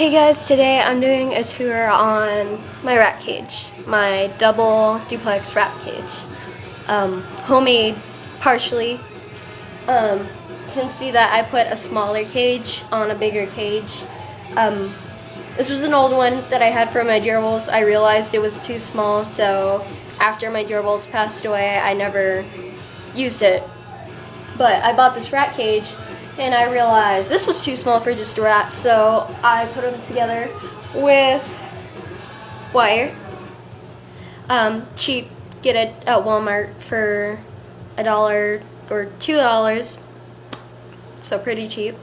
Hey guys, today I'm doing a tour on my rat cage, my double duplex rat cage. Homemade, partially. You can see that I put a smaller cage on a bigger cage. This was an old one that I had for my gerbils. I realized it was too small, so after my gerbils passed away, I never used it. But I bought this rat cage, and I realized this was too small for just a rat, so I put them together with wire. Cheap, get it at Walmart for $1 or $2, so pretty cheap.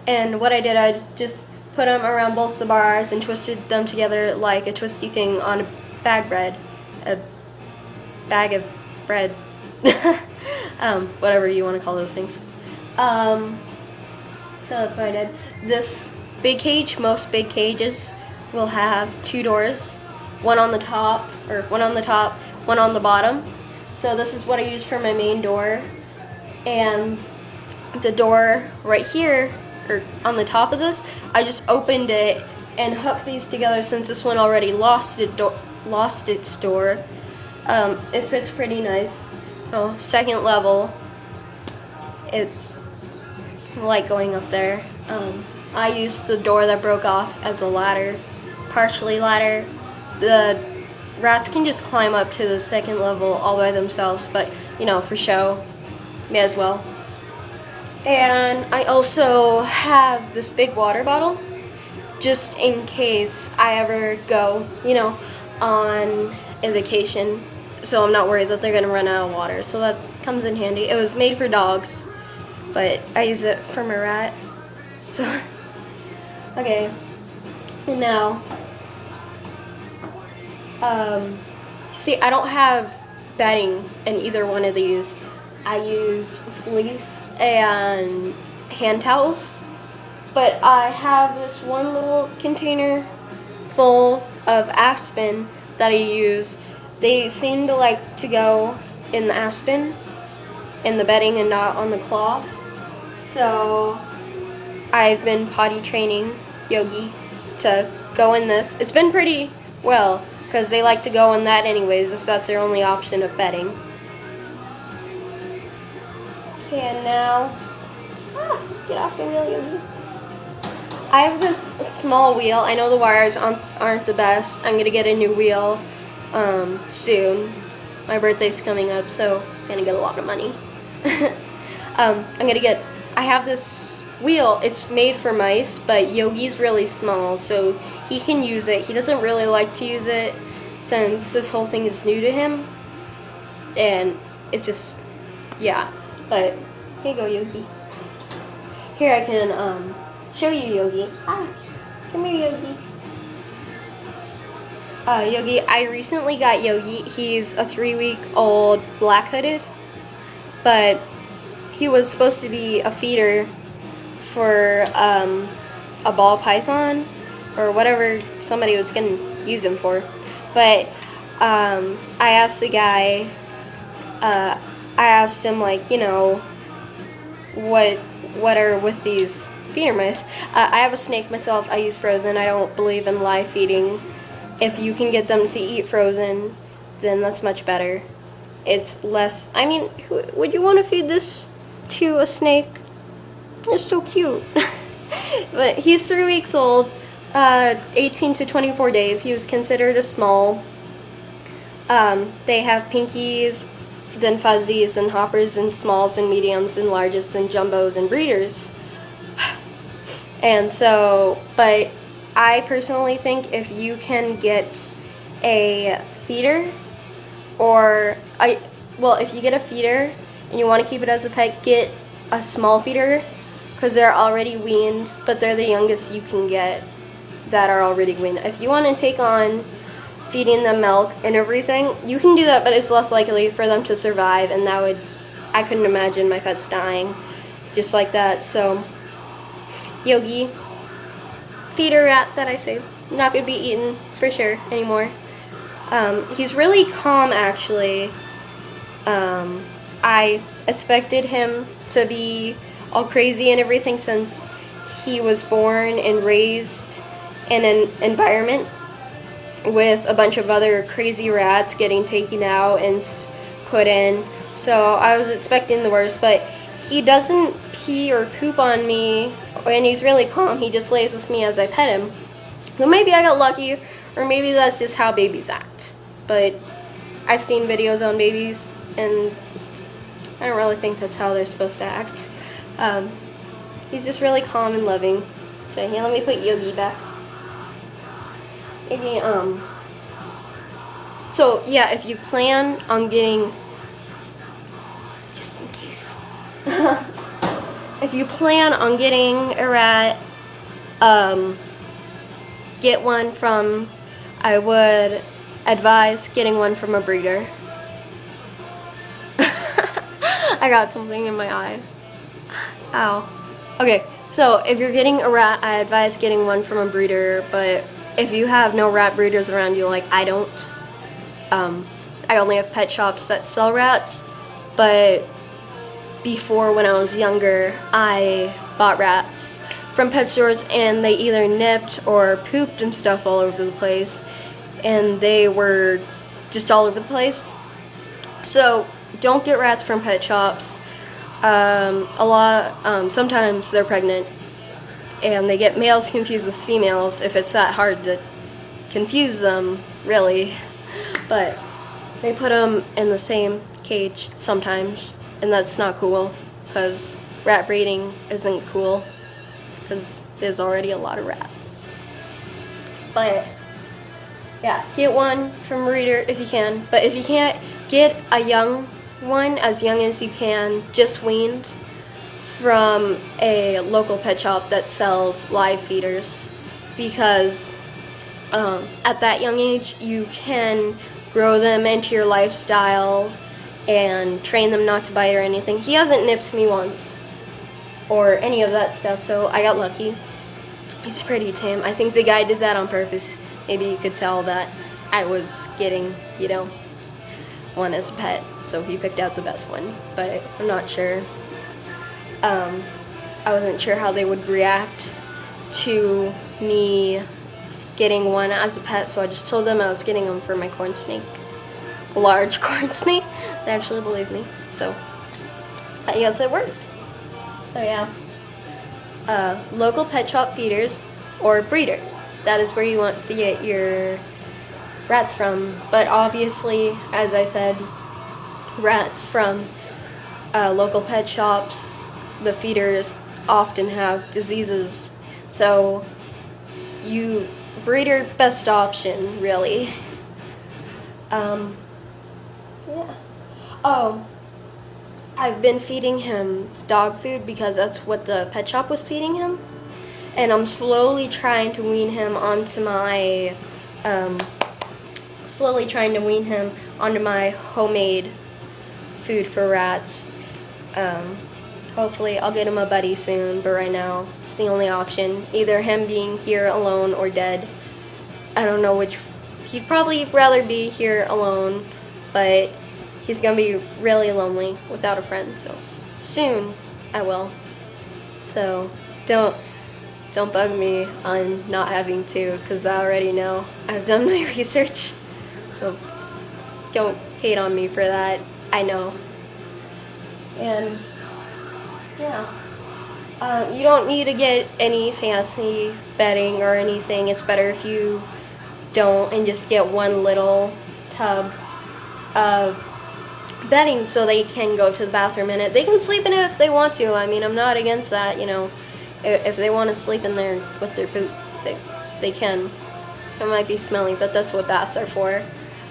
And what I did, I just put them around both the bars and twisted them together like a twisty thing on a bag of bread, whatever you want to call those things. So that's what I did. This big cage, most big cages will have two doors, one on the top, one on the bottom. So this is what I use for my main door, and the door right here, or on the top of this, I just opened it and hooked these together since this one already lost its door. It fits pretty nice. Oh, second level, it's like going up there. I used the door that broke off as a ladder, partially ladder. The rats can just climb up to the second level all by themselves, but you know, for show, may as well. And I also have this big water bottle, just in case I ever go, you know, on a vacation, so I'm not worried that they're gonna run out of water. So that comes in handy. It was made for dogs, but I use it for my rat. So, okay. And now, see, I don't have bedding in either one of these. I use fleece and hand towels, but I have this one little container full of aspen that I use. They seem to like to go in the aspen, in the bedding, and not on the cloth. So I've been potty training Yogi to go in this. It's been pretty well, because they like to go in that anyways if that's their only option of bedding. Okay, and now, get off the wheel, Yogi. I have this small wheel. I know the wires aren't the best. I'm going to get a new wheel soon. My birthday's coming up, so I'm going to get a lot of money. I have this wheel. It's made for mice, but Yogi's really small, so he can use it. He doesn't really like to use it since this whole thing is new to him, and it's just, yeah. But here you go, Yogi. Here I can show you Yogi. Come here, Yogi. Yogi, I recently got Yogi. He's a 3-week-old black-hooded, but he was supposed to be a feeder for a ball python or whatever somebody was going to use him for. But I asked the guy, I asked him, like, you know, what are with these feeder mice? I have a snake myself. I use frozen. I don't believe in live feeding. If you can get them to eat frozen, then that's much better. It's less, I mean, would you want to feed this to a snake? It's so cute. But he's 3 weeks old, 18 to 24 days. He was considered a small. They have pinkies, then fuzzies, and hoppers, and smalls, and mediums, and largest, and jumbos, and breeders. And so, but I personally think if you can get a feeder, if you get a feeder and you want to keep it as a pet, get a small feeder, because they're already weaned, but they're the youngest you can get that are already weaned. If you want to take on feeding them milk and everything, you can do that, but it's less likely for them to survive, and I couldn't imagine my pets dying just like that. So Yogi, feeder rat that I saved, not going to be eaten for sure anymore. He's really calm, actually. I expected him to be all crazy and everything since he was born and raised in an environment with a bunch of other crazy rats getting taken out and put in. So I was expecting the worst, but he doesn't pee or poop on me, and he's really calm. He just lays with me as I pet him. So maybe I got lucky, or maybe that's just how babies act. But I've seen videos on babies, and I don't really think that's how they're supposed to act. He's just really calm and loving. So here, let me put Yogi back. Yogi, so yeah, if you plan on getting, just in case, if you plan on getting a rat, get one from, I would advise getting one from a breeder. I got something in my eye. Ow. Okay, so if you're getting a rat, I advise getting one from a breeder, but if you have no rat breeders around you, like I don't, I only have pet shops that sell rats, but before, when I was younger, I bought rats from pet stores, and they either nipped or pooped and stuff all over the place, and they were just all over the place. So don't get rats from pet shops. Sometimes they're pregnant, and they get males confused with females, if it's that hard to confuse them, really. But they put them in the same cage sometimes, and that's not cool, because rat breeding isn't cool, because there's already a lot of rats. But yeah, get one from a breeder if you can, but if you can't, get a young one, as young as you can, just weaned, from a local pet shop that sells live feeders, because at that young age you can grow them into your lifestyle and train them not to bite or anything. He hasn't nipped me once or any of that stuff, so I got lucky. He's pretty tame. I think the guy did that on purpose. Maybe you could tell that I was getting, one as a pet, so he picked out the best one, but I'm not sure. I wasn't sure how they would react to me getting one as a pet, so I just told them I was getting them for my corn snake. A large corn snake. They actually believed me, so I guess it worked. So yeah, local pet shop feeders or breeder. That is where you want to get your rats from, but obviously, as I said, rats from local pet shops, the feeders often have diseases, so breeder best option, really. Yeah. Oh, I've been feeding him dog food because that's what the pet shop was feeding him, and I'm slowly trying to wean him onto my homemade food for rats. Hopefully I'll get him a buddy soon, but right now it's the only option. Either him being here alone or dead. I don't know which. He'd probably rather be here alone, but he's gonna be really lonely without a friend, so soon I will. So don't bug me on not having to, because I already know. I've done my research, so don't hate on me for that. I know. And yeah, you don't need to get any fancy bedding or anything. It's better if you don't and just get one little tub of bedding so they can go to the bathroom in it. They can sleep in it if they want to. I mean, I'm not against that, If they want to sleep in there with their poop, they can. It might be smelly, but that's what baths are for.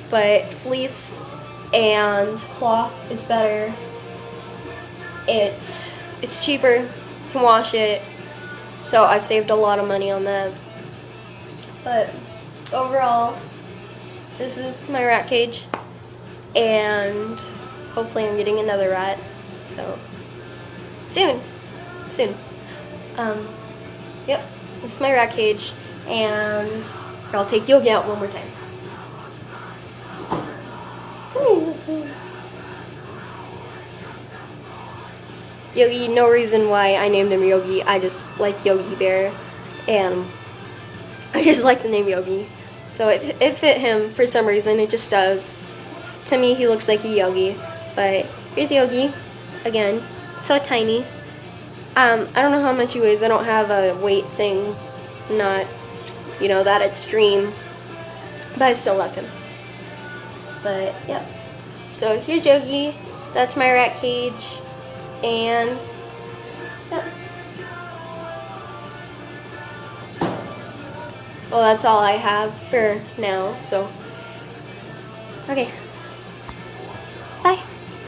But fleece and cloth is better. It's cheaper, you can wash it, so I've saved a lot of money on that. But overall, this is my rat cage, and hopefully I'm getting another rat, so soon. Yep, this is my rat cage, and I'll take Yogi out one more time. Yogi, no reason why I named him Yogi. I just like Yogi Bear, and I just like the name Yogi. So it fit him for some reason. It just does. To me, he looks like a Yogi. But here's Yogi. Again, so tiny. I don't know how much he weighs. I don't have a weight thing. Not, that extreme. But I still love him. But, yeah. So here's Yogi. That's my rat cage. And, yeah. Well, that's all I have for now, so. Okay.